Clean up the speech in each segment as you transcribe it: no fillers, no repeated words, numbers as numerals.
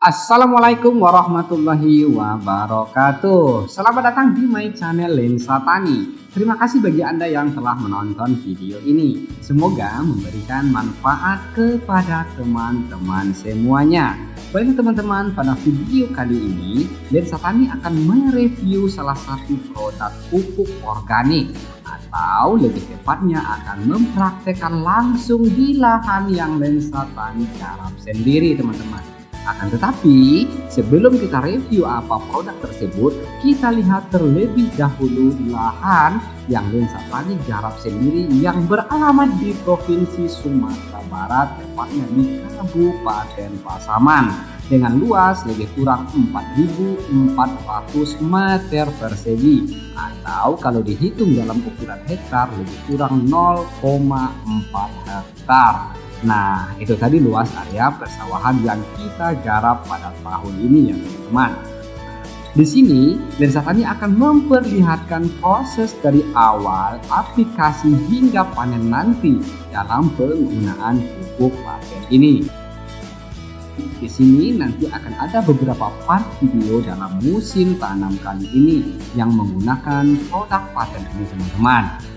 Assalamualaikum warahmatullahi wabarakatuh. Selamat datang di my channel Lensa Tani. Terima kasih bagi Anda yang telah menonton video ini. Semoga memberikan manfaat kepada teman-teman semuanya. Baik teman-teman, pada video kali ini Lensa Tani akan mereview salah satu produk pupuk organik, atau lebih tepatnya akan mempraktekkan langsung di lahan yang Lensa Tani garap sendiri teman-teman. Akan tetapi sebelum kita review apa produk tersebut, kita lihat terlebih dahulu lahan yang Lensa Tani garap sendiri yang beralamat di Provinsi Sumatera Barat, tepatnya di Kabupaten Pasaman, dengan luas lebih kurang 4.400 meter persegi, atau kalau dihitung dalam ukuran hektar lebih kurang 0,4 hektar. Nah, itu tadi luas area persawahan yang kita garap pada tahun ini ya teman-teman. Di sini Lensa Tani akan memperlihatkan proses dari awal aplikasi hingga panen nanti dalam penggunaan pupuk paten ini. Di sini nanti akan ada beberapa part video dalam musim tanam kali ini yang menggunakan produk paten ini teman-teman.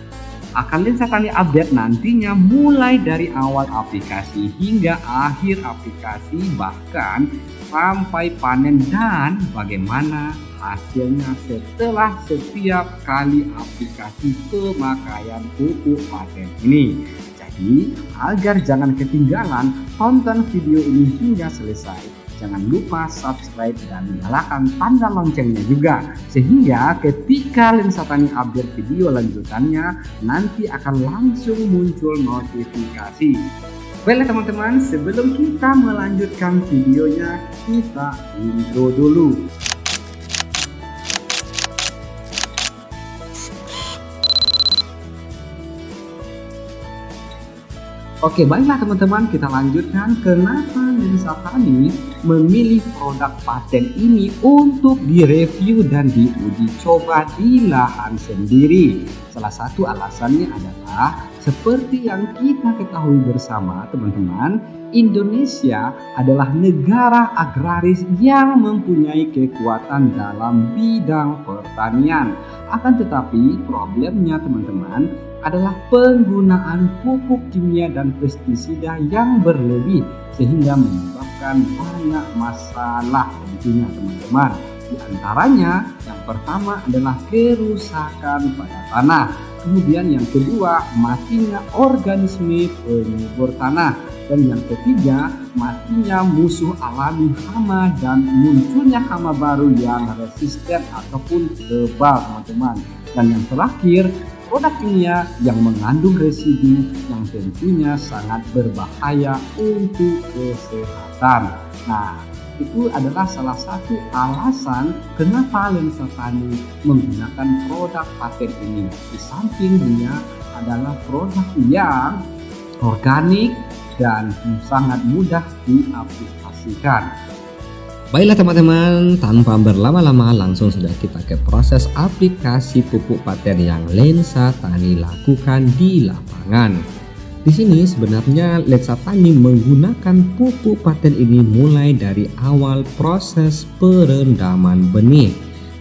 Akan Lensa Tani update nantinya mulai dari awal aplikasi hingga akhir aplikasi, bahkan sampai panen dan bagaimana hasilnya setelah setiap kali aplikasi pemakaian pupuk paten ini. Jadi agar jangan ketinggalan, tonton video ini hingga selesai. Jangan lupa subscribe dan nyalakan tanda loncengnya juga, sehingga ketika Lensa Tani update video lanjutannya nanti akan langsung muncul notifikasi. Baiklah teman-teman, sebelum kita melanjutkan videonya, kita intro dulu. Oke, baiklah teman-teman, kita lanjutkan kenapa Lensa Tani memilih produk paten ini untuk direview dan diuji coba di lahan sendiri. Salah satu alasannya adalah seperti yang kita ketahui bersama teman-teman, Indonesia adalah negara agraris yang mempunyai kekuatan dalam bidang pertanian. Akan tetapi problemnya teman-teman adalah penggunaan pupuk kimia dan pestisida yang berlebih, sehingga menyebabkan banyak masalah tentunya teman-teman. Di antaranya yang pertama adalah kerusakan pada tanah, kemudian yang kedua matinya organisme penyubur tanah, dan yang ketiga matinya musuh alami hama dan munculnya hama baru yang resisten ataupun kebal teman-teman. Dan yang terakhir, produk kimia yang mengandung residu yang tentunya sangat berbahaya untuk kesehatan. Nah, itu adalah salah satu alasan kenapa Lensa Tani menggunakan produk paten ini. Di samping dia adalah produk yang organik dan sangat mudah diaplikasikan. Baiklah teman-teman, tanpa berlama-lama langsung sudah kita ke proses aplikasi pupuk paten yang Lensa Tani lakukan di lapangan. Di sini sebenarnya Lensa Tani menggunakan pupuk paten ini mulai dari awal proses perendaman benih,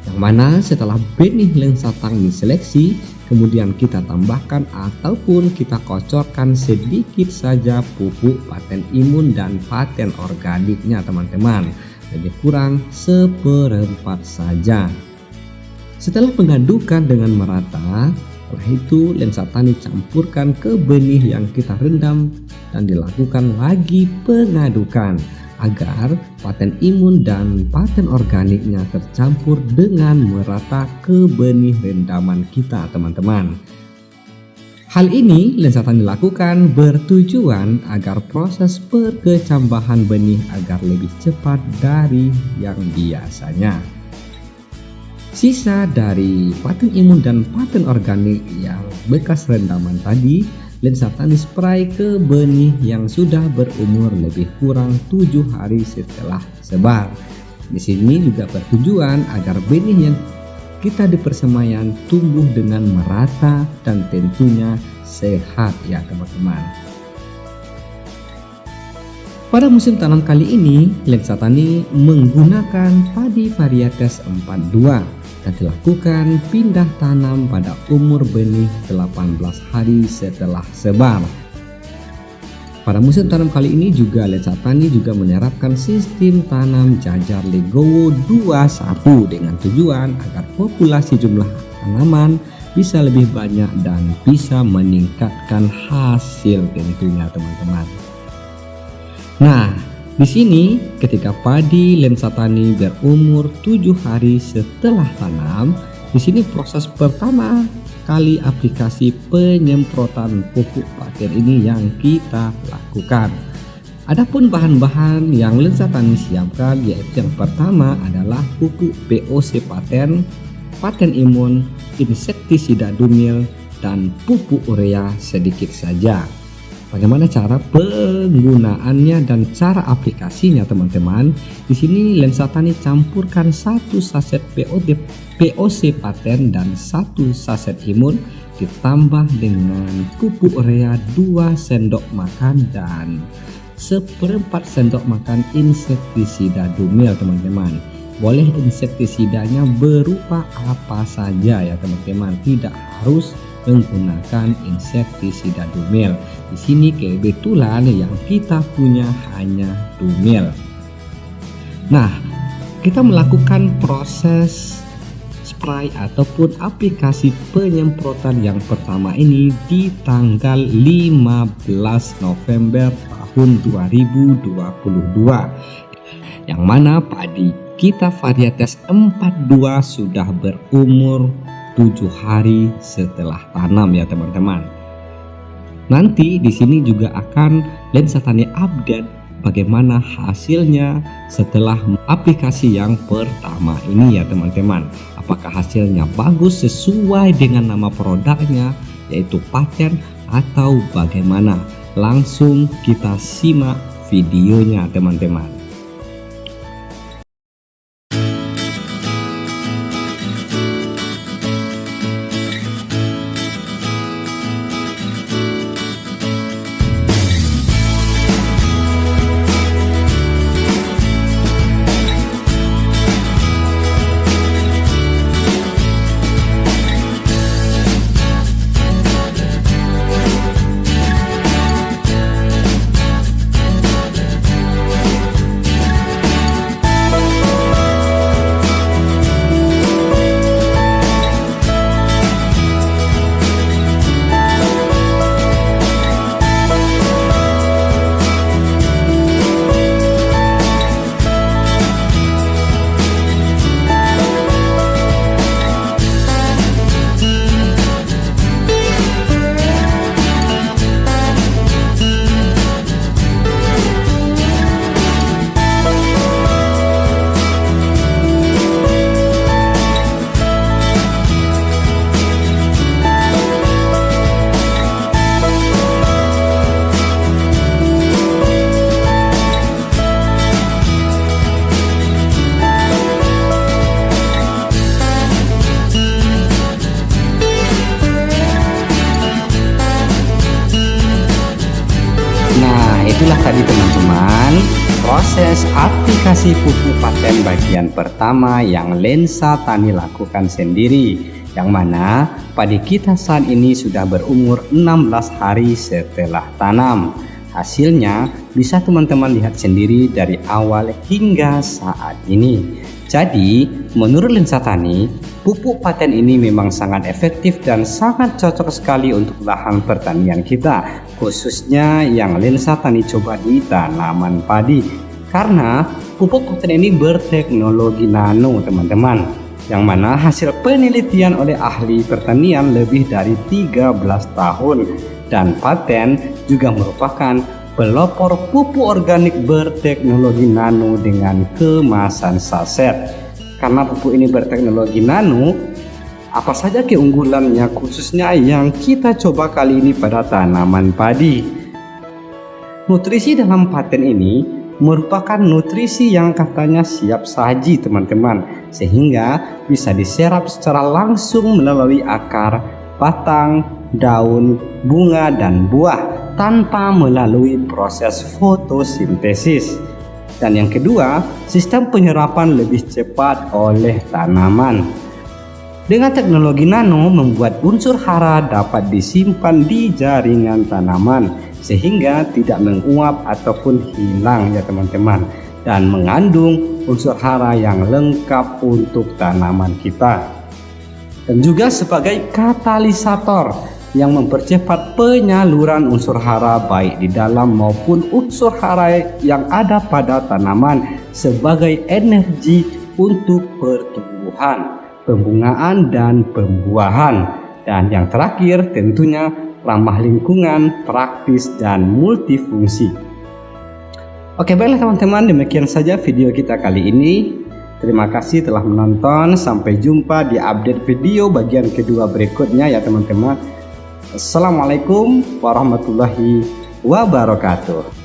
yang mana setelah benih Lensa Tani seleksi, kemudian kita tambahkan ataupun kita kocorkan sedikit saja pupuk paten imun dan paten organiknya teman-teman, lebih kurang 1/4 saja. Setelah mengadukan dengan merata, setelah itu Lensa Tani campurkan ke benih yang kita rendam dan dilakukan lagi pengadukan agar paten imun dan paten organiknya tercampur dengan merata ke benih rendaman kita teman-teman. Hal ini Lensa Tani lakukan bertujuan agar proses perkecambahan benih agar lebih cepat dari yang biasanya. Sisa dari paten imun dan paten organik yang bekas rendaman tadi, Lensa Tani spray ke benih yang sudah berumur lebih kurang 7 hari setelah sebar. Di sini juga bertujuan agar benih yang kita di persemaian tumbuh dengan merata dan tentunya sehat ya teman-teman. Pada musim tanam kali ini, Lensa Tani menggunakan padi varietas 42 dan dilakukan pindah tanam pada umur benih 18 hari setelah sebar. Pada musim tanam kali ini juga Lensa Tani juga menerapkan sistem tanam jajar Legowo 21 dengan tujuan agar populasi jumlah tanaman bisa lebih banyak dan bisa meningkatkan hasil tentunya teman-teman. Nah, di sini ketika padi Lensa Tani berumur 7 hari setelah tanam, di sini proses pertama kali aplikasi penyemprotan pupuk paten ini yang kita lakukan. Adapun bahan-bahan yang Lensa Tani siapkan yaitu yang pertama adalah pupuk POC paten, paten imun, insektisida dumil, dan pupuk urea sedikit saja. Bagaimana cara penggunaannya dan cara aplikasinya teman-teman? Di sini Lensa Tani campurkan 1 saset POC paten dan 1 saset imun ditambah dengan pupuk urea 2 sendok makan dan 1/4 sendok makan insektisida dumil teman-teman. Boleh insektisidanya berupa apa saja ya teman-teman, tidak harus menggunakan insektisida dumil. Di sini kebetulan yang kita punya hanya dumil. Nah, kita melakukan proses spray ataupun aplikasi penyemprotan yang pertama ini di tanggal 15 November tahun 2022, yang mana padi kita varietas 42 sudah berumur 7 hari setelah tanam ya teman-teman. Nanti di sini juga akan Lensa Tani update bagaimana hasilnya setelah aplikasi yang pertama ini ya teman-teman. Apakah hasilnya bagus sesuai dengan nama produknya yaitu paten atau bagaimana? Langsung kita simak videonya teman-teman. Itulah tadi teman-teman proses aplikasi pupuk paten bagian pertama yang Lensa Tani lakukan sendiri, yang mana padi kita saat ini sudah berumur 16 hari setelah tanam. Hasilnya bisa teman-teman lihat sendiri dari awal hingga saat ini. Jadi menurut Lensa Tani, pupuk paten ini memang sangat efektif dan sangat cocok sekali untuk lahan pertanian kita, khususnya yang Lensa Tani coba di tanaman padi. Karena pupuk paten ini berteknologi nano teman-teman, yang mana hasil penelitian oleh ahli pertanian lebih dari 13 tahun. Dan paten juga merupakan pelopor pupuk organik berteknologi nano dengan kemasan saset. Karena pupuk ini berteknologi nano, apa saja keunggulannya khususnya yang kita coba kali ini pada tanaman padi? Nutrisi dalam paten ini merupakan nutrisi yang katanya siap saji teman-teman, sehingga bisa diserap secara langsung melalui akar, batang, daun, bunga, dan buah. tanpa melalui proses fotosintesis. Dan yang kedua, sistem penyerapan lebih cepat oleh tanaman. Dengan teknologi nano membuat unsur hara dapat disimpan di jaringan tanaman sehingga tidak menguap ataupun hilang ya teman-teman, dan mengandung unsur hara yang lengkap untuk tanaman kita. Dan juga sebagai katalisator yang mempercepat penyaluran unsur hara baik di dalam maupun unsur hara yang ada pada tanaman sebagai energi untuk pertumbuhan, pembungaan dan pembuahan. Dan yang terakhir tentunya ramah lingkungan, praktis dan multifungsi. Oke, baiklah teman-teman, demikian saja video kita kali ini. Terima kasih telah menonton. Sampai jumpa di update video bagian kedua berikutnya ya teman-teman. Assalamualaikum warahmatullahi wabarakatuh.